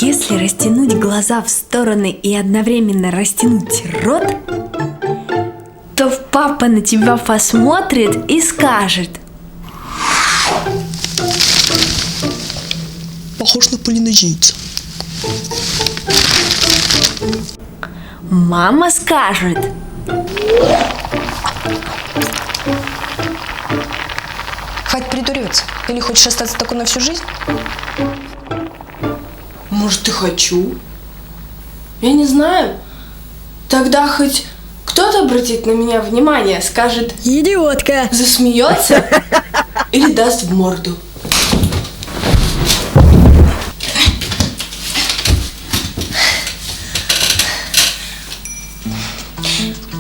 Если растянуть глаза в стороны и одновременно растянуть рот, то папа на тебя посмотрит и скажет: похож на полинезийца. Мама скажет: Хватит придуриваться. Или хочешь остаться такой на всю жизнь? Может, и хочу. Я не знаю. Тогда хоть кто-то обратит на меня внимание, скажет: идиотка, засмеется или даст в морду.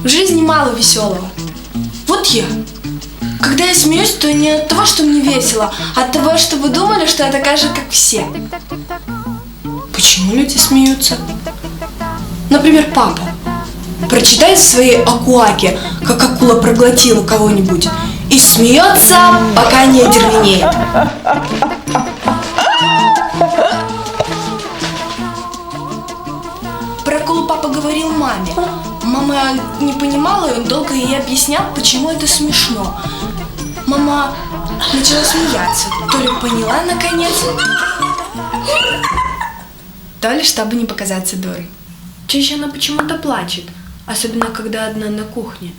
В жизни мало веселого. Вот я. Когда я смеюсь, то не от того, что мне весело, а от того, что вы думали, что я такая же, как все. Почему люди смеются? Например, папа прочитает в своей акуаке, как акула проглотила кого-нибудь, и смеется, пока не одервенеет. Про акулу папа говорил маме. Мама не понимала, и он долго ей объяснял, почему это смешно. Мама начала смеяться, то ли поняла наконец, то ли чтобы не показаться дурой. Чаще она почему-то плачет, особенно когда одна на кухне.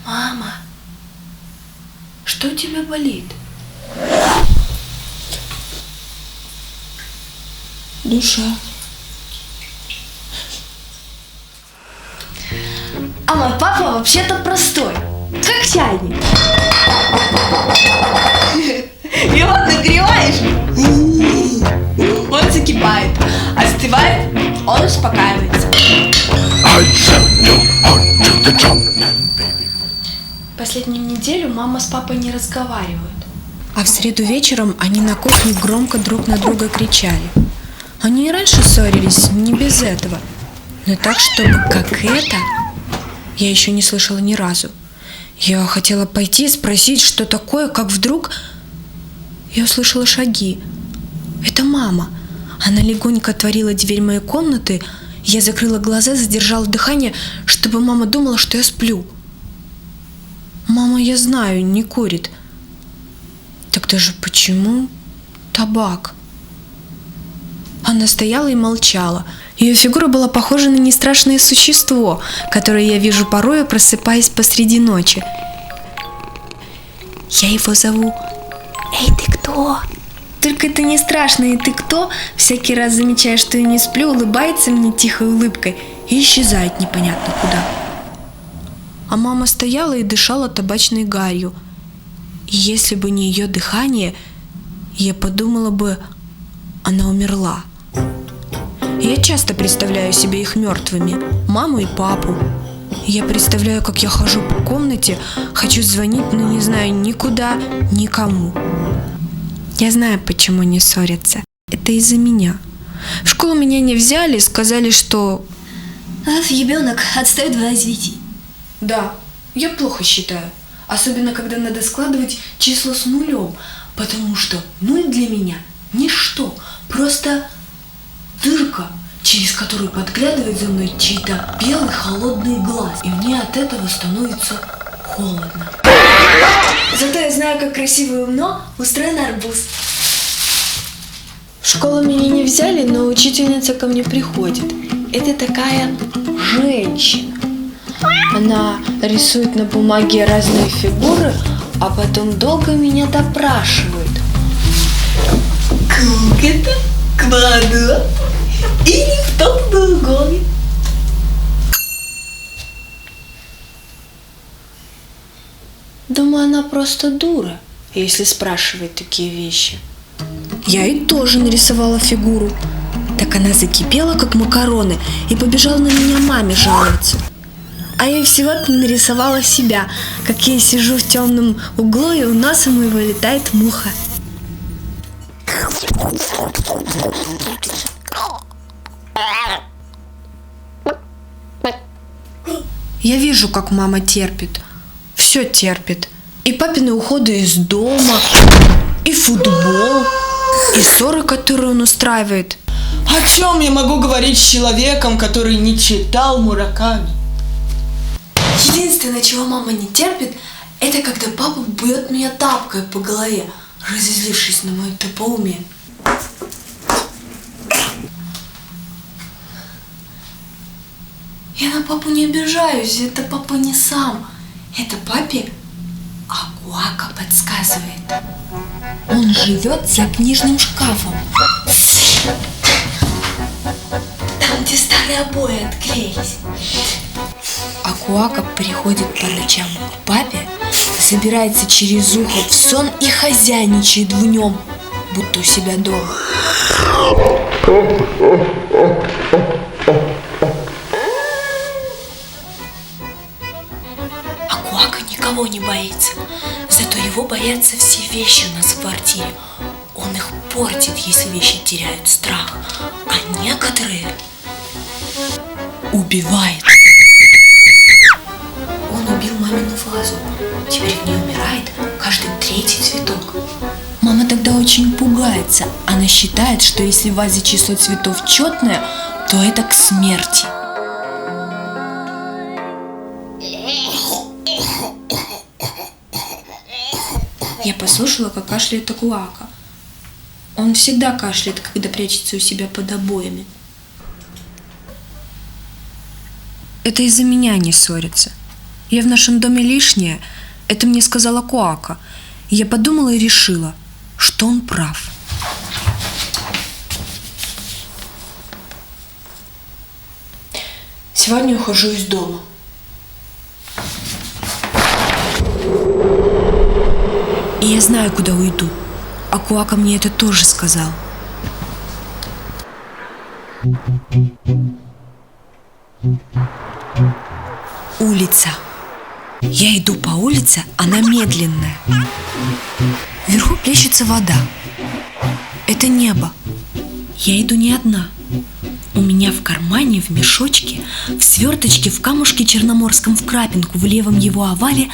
Мама, что у тебя болит? Душа. А мой папа вообще-то простой, как чайник. Его нагреваешь, он закипает, остывает, он успокаивается. Последнюю неделю мама с папой не разговаривают. А в среду вечером они на кухне громко друг на друга кричали. Они и раньше ссорились, не без этого. Но так, чтобы как это, я еще не слышала ни разу. Я хотела пойти спросить, что такое, как вдруг я услышала шаги. Это мама. Она легонько отворила дверь моей комнаты. Я закрыла глаза, задержала дыхание, чтобы мама думала, что я сплю. Мама, я знаю, не курит. Тогда же почему табак? Она стояла и молчала. Ее фигура была похожа на нестрашное существо, которое я вижу порою, просыпаясь посреди ночи. Я его зову: «Эй, ты кто?» Только это не страшно, и ты кто? Всякий раз замечая, что я не сплю, улыбается мне тихой улыбкой и исчезает непонятно куда. А мама стояла и дышала табачной гарью. И если бы не ее дыхание, я подумала бы, она умерла. Я часто представляю себе их мертвыми, маму и папу. Я представляю, как я хожу по комнате, хочу звонить, но не знаю никуда, никому. Я знаю, почему не ссорятся. Это из-за меня. В школу меня не взяли, сказали, что Ребенок отстает в развитии. Да, я плохо считаю. Особенно, когда надо складывать числа с нулем. Потому что 0 для меня ничто. Просто дырка, через которую подглядывает за мной чей-то белый холодный глаз. И мне от этого становится холодно. Зато я знаю, как красиво и умно устроен арбуз. В школу меня не взяли, но учительница ко мне приходит. Это такая женщина. Она рисует на бумаге разные фигуры, а потом долго меня допрашивает. Как это? Квадрат? Или в том другом? Думаю, она просто дура, если спрашивает такие вещи. Я ей тоже нарисовала фигуру. Так она закипела, как макароны, и побежала на меня маме жаловаться. А я всего-то нарисовала себя, как я сижу в темном углу, и у носа моего летает муха. Я вижу, как мама терпит. Все терпит. И папины уходы из дома, и футбол, и ссоры, которые он устраивает. О чем я могу говорить с человеком, который не читал Мураками? Единственное, чего мама не терпит, это когда папа бьет меня тапкой по голове, разозлившись на мое тупоумие. Я на папу не обижаюсь, это папа не сам. Это папе Акуака подсказывает. Он живет за книжным шкафом. Там, где старые обои отклеились. Акуака приходит по ночам к папе, забирается через ухо в сон и хозяйничает в нем, будто у себя дома. Акуака никого не боится, зато его боятся все вещи у нас в квартире. Он их портит, если вещи теряют страх, а некоторые убивает. Он убил мамину вазу, теперь в ней умирает каждый третий цветок. Мама тогда очень пугается, она считает, что если в вазе число цветов четное, то это к смерти. Я послушала, как кашляет Акуака. Он всегда кашляет, когда прячется у себя под обоями. Это из-за меня они ссорятся. Я в нашем доме лишняя, это мне сказала Акуака. Я подумала и решила, что он прав. Сегодня ухожу из дома. И я знаю, куда уйду. Акуака мне это тоже сказал. Улица. Я иду по улице, она медленная. Вверху плещется вода. Это небо. Я иду не одна. У меня в кармане, в мешочке, в сверточке, в камушке черноморском, в крапинку, в левом его овале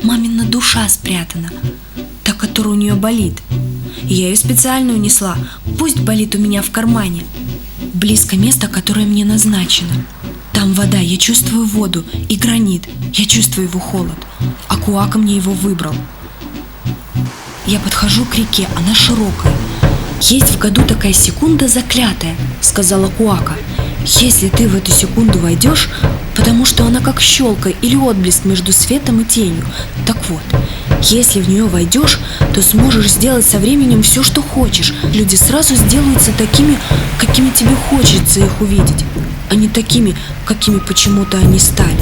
мамина душа спрятана, та, которая у нее болит. Я ее специально унесла, пусть болит у меня в кармане. Близко место, которое мне назначено. Там вода, я чувствую воду, и гранит, я чувствую его холод. Акуака мне его выбрал. Я подхожу к реке, она широкая. Есть в году такая секунда заклятая, сказала Акуака. Если ты в эту секунду войдешь, потому что она как щелка или отблеск между светом и тенью. Так вот, если в нее войдешь, то сможешь сделать со временем все, что хочешь. Люди сразу сделаются такими, какими тебе хочется их увидеть, а не такими, какими почему-то они стали.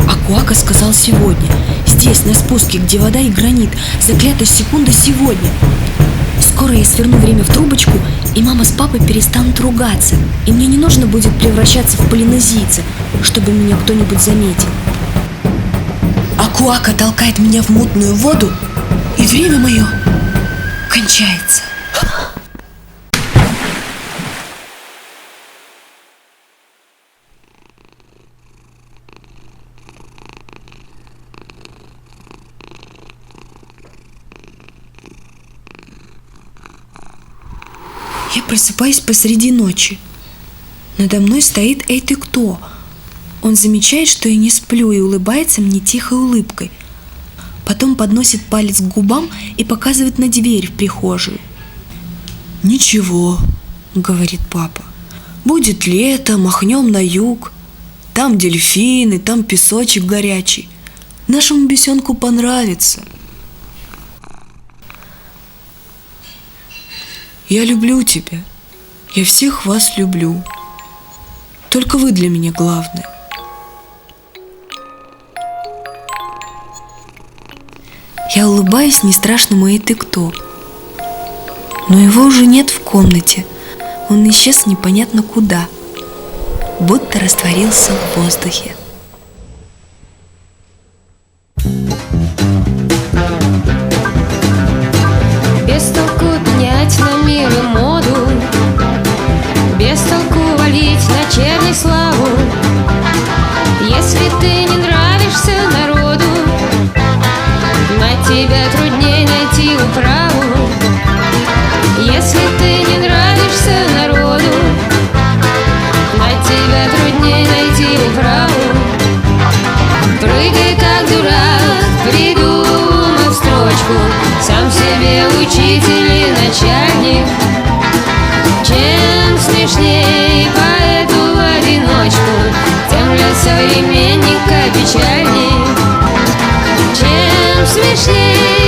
Акуака сказал сегодня. Здесь, на спуске, где вода и гранит, заклятая секунда сегодня. Скоро я сверну время в трубочку, и мама с папой перестанут ругаться, и мне не нужно будет превращаться в полинезийца, чтобы меня кто-нибудь заметил. Акуака толкает меня в мутную воду, и время мое кончается. Я просыпаюсь посреди ночи. Надо мной стоит «Эй, ты кто?». Он замечает, что я не сплю, и улыбается мне тихой улыбкой. Потом подносит палец к губам и показывает на дверь в прихожую. «Ничего», — говорит папа. «Будет лето, махнем на юг. Там дельфины, там песочек горячий. Нашему бесенку понравится». Я люблю тебя. Я всех вас люблю. Только вы для меня главное. Я улыбаюсь нестрашному «Эй, ты кто?». Но его уже нет в комнате. Он исчез непонятно куда, будто растворился в воздухе. Без толку менять на мир и моду, без толку валить на черни славу. Если ты не нравишься народу, на тебя трудней найти управу. Если ты сам себе учитель и начальник. Чем смешней поэту в одиночку, тем для современника печальней. Чем смешней